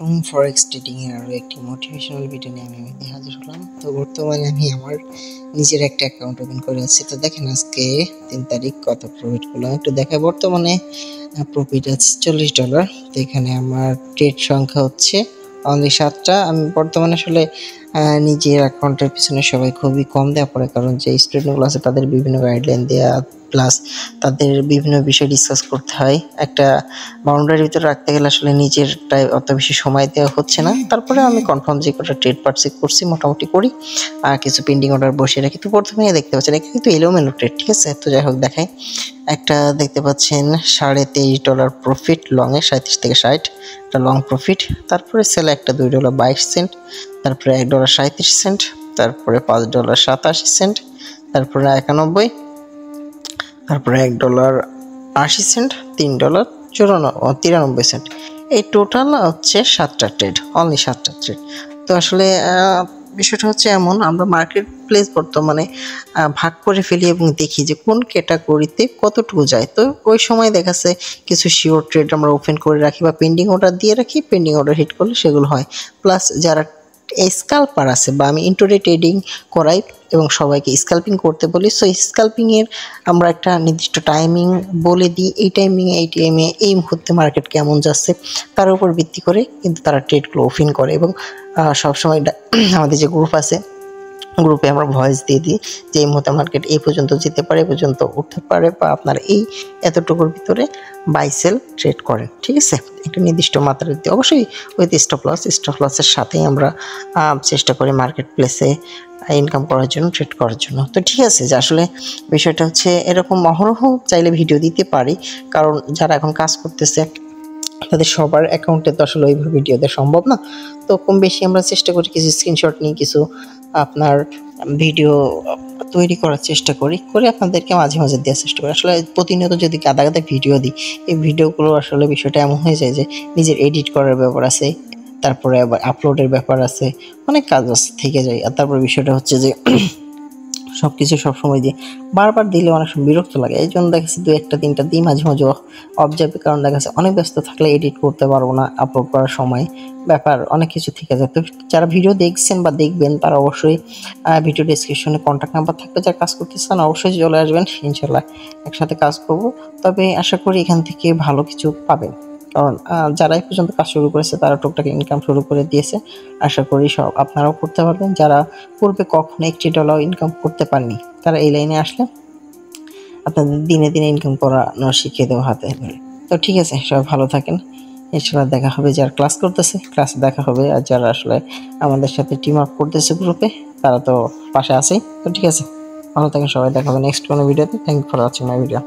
আসসালামু forex trading এর আরো একটি মোটিভেশনাল ভিডিও নিয়ে আমি হাজির হলাম। তো বর্তমানে আমি আমার নিজের একটা অ্যাকাউন্ট ওপেন করে আছি। তো দেখেন আজকে 3 তারিখ কত প্রফিট করলাম একটু দেখাই। বর্তমানে প্রফিট আছে $40। তো এখানে আমার ট্রেড সংখ্যা হচ্ছে অনলি 7টা। আমি বর্তমানে আসলে নিজের অ্যাকাউন্টের পিছনে সবাই খুবই কম দেওয়া পড়ে, কারণ যে স্টুডেন্টগুলো আছে তাদের বিভিন্ন গাইডলাইন দেওয়া প্লাস তাদের বিভিন্ন বিষয় ডিসকাস করতে হয়। একটা বাউন্ডারির ভিতরে রাখতে গেলে আসলে নিজেরটাই অত বেশি সময় দেওয়া হচ্ছে না। তারপরে আমি কনফার্ম যে কটা ট্রেড পার্সিভ করছি মোটামুটি করি, আর কিছু পেন্ডিং অর্ডার বসে রাখি। তো প্রথমে দেখতে পাচ্ছেন এটা কিন্তু এলোমেলো ট্রেড, ঠিক আছে। তো যাই হোক দেখাই, একটা দেখতে পাচ্ছেন $23.5 প্রফিট লংয়ে, 37 থেকে 60 একটা লং প্রফিট। তারপরে সেলে একটা $2.22, তারপরে $1.37, তারপরে $5.87, তারপরে 91, তারপরে $1.80, $3.93। এই টোটাল হচ্ছে 7টা ট্রেড, অনলি 7টা ট্রেড। তো আসলে বিষয়টা হচ্ছে এমন, আমরা মার্কেট প্লেস বর্তমানে ভাগ করে ফেলি এবং দেখি যে কোন ক্যাটাগরিতে কতটুকু যায়। তো ওই সময় দেখাচ্ছে কিছু শিওর ট্রেড আমরা ওপেন করে রাখি বা পেন্ডিং অর্ডার দিয়ে রাখি, পেন্ডিং অর্ডার হিট করলে সেগুলো হয়। প্লাস যারা স্ক্যাল্পার আছে বা আমি ইন্ট্রাডে ট্রেডিং করাই এবং সবাইকে স্ক্যাল্পিং করতে বলি। সো স্ক্যাল্পিংয়ের আমরা একটা নির্দিষ্ট টাইমিং বলে দিই, এই টাইমে এই মুহূর্তে মার্কেট কেমন যাচ্ছে তার উপর ভিত্তি করে কিন্তু তারা ট্রেডগুলো ওপেন করে। এবং সবসময় আমাদের যে গ্রুপ আছে, গ্রুপে আমরা ভয়েস দিয়ে দিই যে এই মুহূর্তে মার্কেট এই পর্যন্ত যেতে পারে, এই পর্যন্ত উঠতে পারে, বা আপনার এই এতটুকুর ভিতরে বাই সেল ট্রেড করেন, ঠিক আছে। একটা নির্দিষ্ট মাত্রা দিতে অবশ্যই উইথ স্টপ লসের সাথেই আমরা চেষ্টা করি মার্কেট প্লেসে ইনকাম করার জন্য, ট্রেড করার জন্য। তো ঠিক আছে, যে আসলে বিষয়টা হচ্ছে এরকম অহরহ চাইলে ভিডিও দিতে পারি, কারণ যারা এখন কাজ করতেছে তাদের সবার অ্যাকাউন্টে তো আসলে ওইভাবে ভিডিও দেওয়া সম্ভব না। তো কম বেশি আমরা চেষ্টা করি কিছু স্ক্রিনশট নিয়ে কিছু আপনার ভিডিও তৈরি করার চেষ্টা করি আপনাদেরকে মাঝে মাঝে দেওয়ার চেষ্টা করি। আসলে প্রতিনিয়ত যদি গাদা ভিডিও দিই, এই ভিডিওগুলো আসলে বিষয়টা এমন হয়ে যায় যে নিজের এডিট করার ব্যাপার আছে, তারপরে আবার আপলোডের ব্যাপার আছে, অনেক কাজ আছে থেকে যায়। আর তারপরে বিষয়টা হচ্ছে যে সব কিছু সবসময় দিয়ে বারবার দিলে অনেক সময় বিরক্ত লাগে। এই জন্য দেখা যাচ্ছে 2-1-3টা দিই মাঝে মাঝে অবজার্ভের কারণ দেখা যাচ্ছে অনেক ব্যস্ত থাকলে এডিট করতে পারবো না, আপলোড করার সময় ব্যাপার অনেক কিছু থেকে যায়। তো যারা ভিডিও দেখছেন বা দেখবেন তারা অবশ্যই ভিডিও ডিসক্রিপশনে কন্ট্যাক্ট নাম্বার থাকবে, যারা কাজ করতেছেন অবশ্যই চলে আসবেন, ইনশাল্লাহ একসাথে কাজ করব। তবে আশা করি এখান থেকে ভালো কিছু পাবেন, কারণ যারা এই পর্যন্ত কাজ শুরু করেছে তারা টুকটাক ইনকাম শুরু করে দিয়েছে। আশা করি সব আপনারাও করতে পারবেন। যারা পূর্বে কখনো $1 ইনকাম করতে পারেনি তারা এই লাইনে আসলে আপনাদের দিনে দিনে ইনকাম করানো শিখিয়ে দেওয়া হাতে ধরে। তো ঠিক আছে, সবাই ভালো থাকেন, ইনশাল্লাহ দেখা হবে। যারা ক্লাস করতেছে ক্লাসে দেখা হবে, আর যারা আসলে আমাদের সাথে টিম আপ করতেছে গ্রুপে তারা তো পাশে আছেই। তো ঠিক আছে, ভালো থাকেন সবাই, দেখা হবে নেক্সট কোনো ভিডিওতে। Thank you for watching my video.